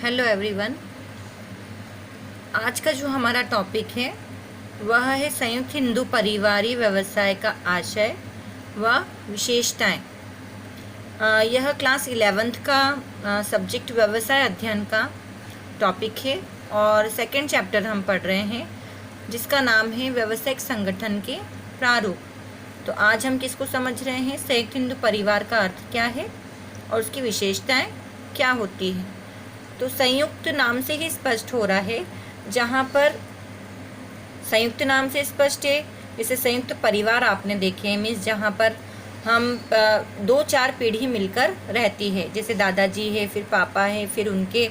Hello everyone. आज का जो हमारा टॉपिक है वह है संयुक्त हिंदू परिवारीय व्यवसाय का आशय व विशेषताएं। यह क्लास 11th का सब्जेक्ट व्यवसाय अध्ययन का टॉपिक है और सेकंड चैप्टर हम पढ़ रहे हैं जिसका नाम है व्यावसायिक संगठन के प्रारूप। तो आज हम किसको समझ रहे हैं? संयुक्त हिंदू परिवार का अर्थ क्या है और उसकी विशेषताएं क्या होती है। तो संयुक्त नाम से ही स्पष्ट हो रहा है, जहाँ पर संयुक्त नाम से स्पष्ट है। जैसे संयुक्त परिवार आपने देखे हैं, मीन्स जहाँ पर हम 2-4 पीढ़ी मिलकर रहती है, जैसे दादाजी है, फिर पापा है, फिर उनके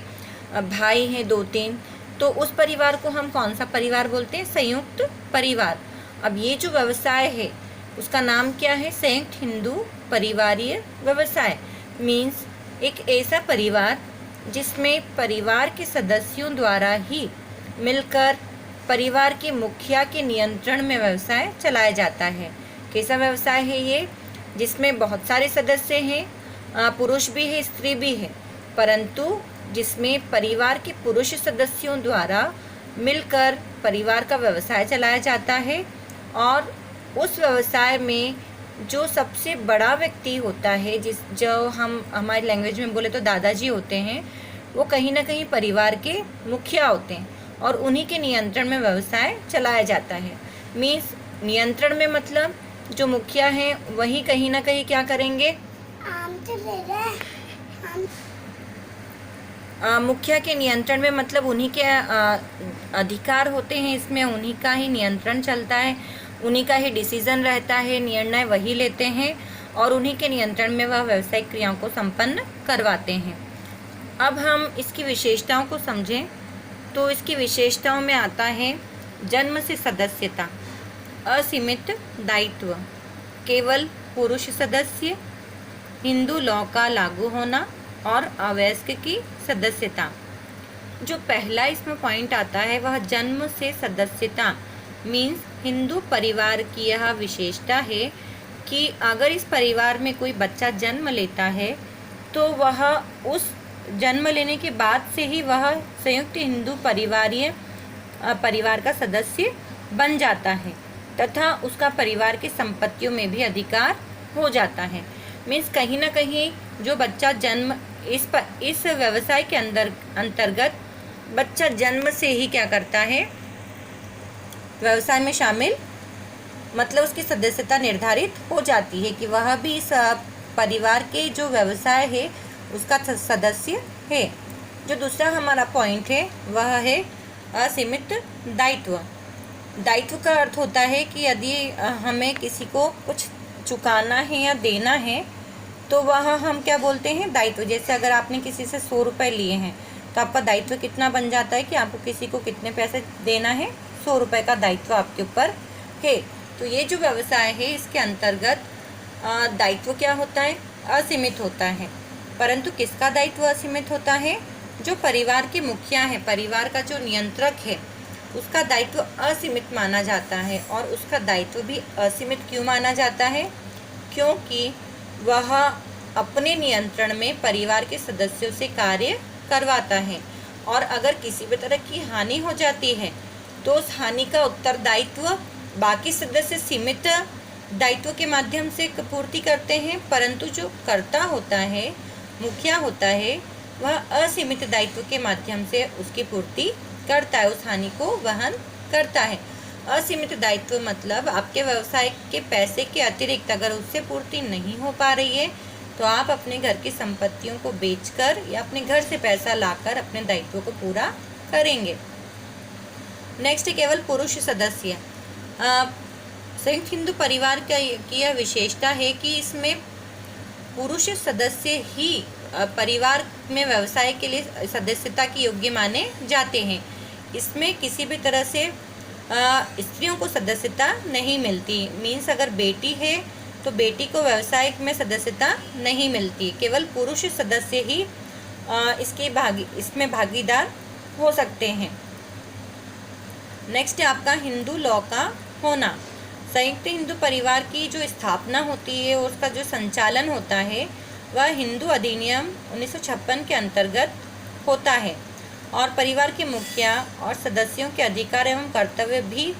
भाई हैं 2-3। तो उस परिवार को हम कौन सा परिवार बोलते हैं? संयुक्त परिवार। अब ये जो व्यवसाय है उसका नाम क्या है? संयुक्त हिंदू परिवारीय व्यवसाय। मीन्स एक ऐसा परिवार जिसमें परिवार के सदस्यों द्वारा ही मिलकर परिवार के मुखिया के नियंत्रण में व्यवसाय चलाया जाता है। कैसा व्यवसाय है ये? जिसमें बहुत सारे सदस्य हैं, पुरुष भी है, स्त्री भी है, परंतु जिसमें परिवार के पुरुष सदस्यों द्वारा मिलकर परिवार का व्यवसाय चलाया जाता है। और उस व्यवसाय में जो सबसे बड़ा व्यक्ति होता है, जो हम हमारी लैंग्वेज में बोले तो दादाजी होते हैं, वो कहीं ना कहीं परिवार के मुखिया होते हैं और उन्हीं के नियंत्रण में व्यवसाय चलाया जाता है। मीन्स नियंत्रण में मतलब जो मुखिया हैं वही कहीं ना कहीं क्या करेंगे? मुखिया के नियंत्रण में मतलब उन्हीं के अधिकार होते हैं, इसमें उन्हीं का ही नियंत्रण चलता है, उन्हीं का ही डिसीजन रहता है, निर्णय वही लेते हैं और उन्हीं के नियंत्रण में वह व्यावसायिक क्रियाओं को संपन्न करवाते हैं। अब हम इसकी विशेषताओं को समझें तो इसकी विशेषताओं में आता है जन्म से सदस्यता, असीमित दायित्व, केवल पुरुष सदस्य, हिंदू लॉ का लागू होना और अवयस्क की सदस्यता। जो पहला इसमें पॉइंट आता है वह जन्म से सदस्यता। मीन्स हिंदू परिवार की यह विशेषता है कि अगर इस परिवार में कोई बच्चा जन्म लेता है तो वह उस जन्म लेने के बाद से ही वह संयुक्त हिंदू परिवार का सदस्य बन जाता है तथा उसका परिवार की संपत्तियों में भी अधिकार हो जाता है। मीन्स कहीं ना कहीं जो बच्चा जन्म इस व्यवसाय के अंतर्गत बच्चा जन्म से ही क्या करता है? व्यवसाय में शामिल, मतलब उसकी सदस्यता निर्धारित हो जाती है कि वह भी इस परिवार के जो व्यवसाय है उसका सदस्य है। जो दूसरा हमारा पॉइंट है वह है असीमित दायित्व। दायित्व का अर्थ होता है कि यदि हमें किसी को कुछ चुकाना है या देना है तो वह हम क्या बोलते हैं? दायित्व। जैसे अगर आपने किसी से 100 रुपये लिए हैं तो आपका दायित्व कितना बन जाता है कि आपको किसी को कितने पैसे देना है? 100 रुपये का दायित्व आपके ऊपर है। तो ये जो व्यवसाय है इसके अंतर्गत दायित्व क्या होता है? असीमित होता है। परंतु किसका दायित्व असीमित होता है? जो परिवार के मुखिया है, परिवार का जो नियंत्रक है, उसका दायित्व असीमित माना जाता है। और उसका दायित्व भी असीमित क्यों माना जाता है? क्योंकि वह अपने नियंत्रण में परिवार के सदस्यों से कार्य करवाता है और अगर किसी भी तरह की हानि हो जाती है तो उस हानि का उत्तरदायित्व बाकी सदस्य सीमित दायित्व के माध्यम से पूर्ति करते हैं, परंतु जो कर्ता होता है, मुखिया होता है, वह असीमित दायित्व के माध्यम से उसकी पूर्ति करता है, उस हानि को वहन करता है। असीमित दायित्व मतलब आपके व्यवसाय के पैसे के अतिरिक्त अगर उससे पूर्ति नहीं हो पा रही है तो आप अपने घर की संपत्तियों को बेचकर या अपने घर से पैसा लाकर अपने दायित्व को पूरा करेंगे। नेक्स्ट, केवल पुरुष सदस्य। संयुक्त हिंदू परिवार की यह विशेषता है कि इसमें पुरुष सदस्य ही परिवार में व्यवसाय के लिए सदस्यता की योग्य माने जाते हैं। इसमें किसी भी तरह से स्त्रियों को सदस्यता नहीं मिलती। मीन्स अगर बेटी है तो बेटी को व्यवसाय में सदस्यता नहीं मिलती, केवल पुरुष सदस्य ही इसमें भागीदार हो सकते हैं। नेक्स्ट है आपका हिंदू लॉ का होना। संयुक्त हिंदू परिवार की जो स्थापना होती है और उसका जो संचालन होता है वह हिंदू अधिनियम 1956 के अंतर्गत होता है और परिवार के मुखिया और सदस्यों के अधिकार एवं कर्तव्य भी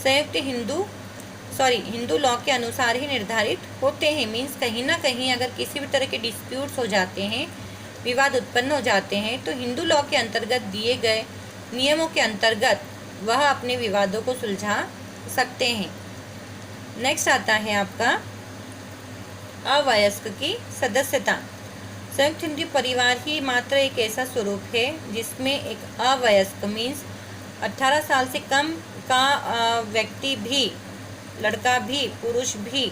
संयुक्त हिंदू लॉ के अनुसार ही निर्धारित होते हैं। मीन्स कहीं ना कहीं अगर किसी भी तरह के डिस्प्यूट्स हो जाते हैं, विवाद उत्पन्न हो जाते हैं, तो हिंदू लॉ के अंतर्गत दिए गए नियमों के अंतर्गत वह अपने विवादों को सुलझा सकते हैं। नेक्स्ट आता है आपका अवयस्क की सदस्यता। संयुक्त हिंदू परिवार ही मात्र एक ऐसा स्वरूप है जिसमें एक अवयस्क मीन्स 18 साल से कम का व्यक्ति भी, लड़का भी, पुरुष भी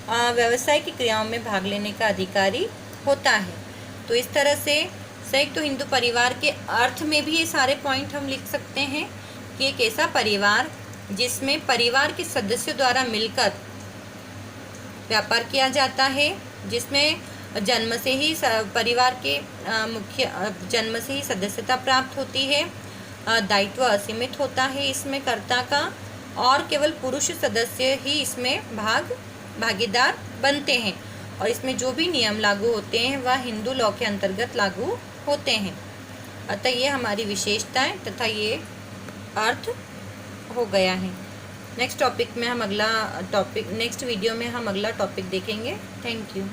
व्यवसाय की क्रियाओं में भाग लेने का अधिकारी होता है। तो इस तरह से संयुक्त हिंदू परिवार के अर्थ में भी ये सारे पॉइंट हम लिख सकते हैं कि एक ऐसा परिवार जिसमें परिवार के सदस्यों द्वारा मिलकर व्यापार किया जाता है, जिसमें जन्म से ही परिवार के मुख्य जन्म से ही सदस्यता प्राप्त होती है, दायित्व असीमित होता है इसमें कर्ता का, और केवल पुरुष सदस्य ही इसमें भागीदार बनते हैं और इसमें जो भी नियम लागू होते हैं वह हिंदू लॉ के अंतर्गत लागू होते हैं। अतः ये हमारी विशेषताएं तथा ये अर्थ हो गया है। नेक्स्ट वीडियो में हम अगला टॉपिक देखेंगे। Thank you.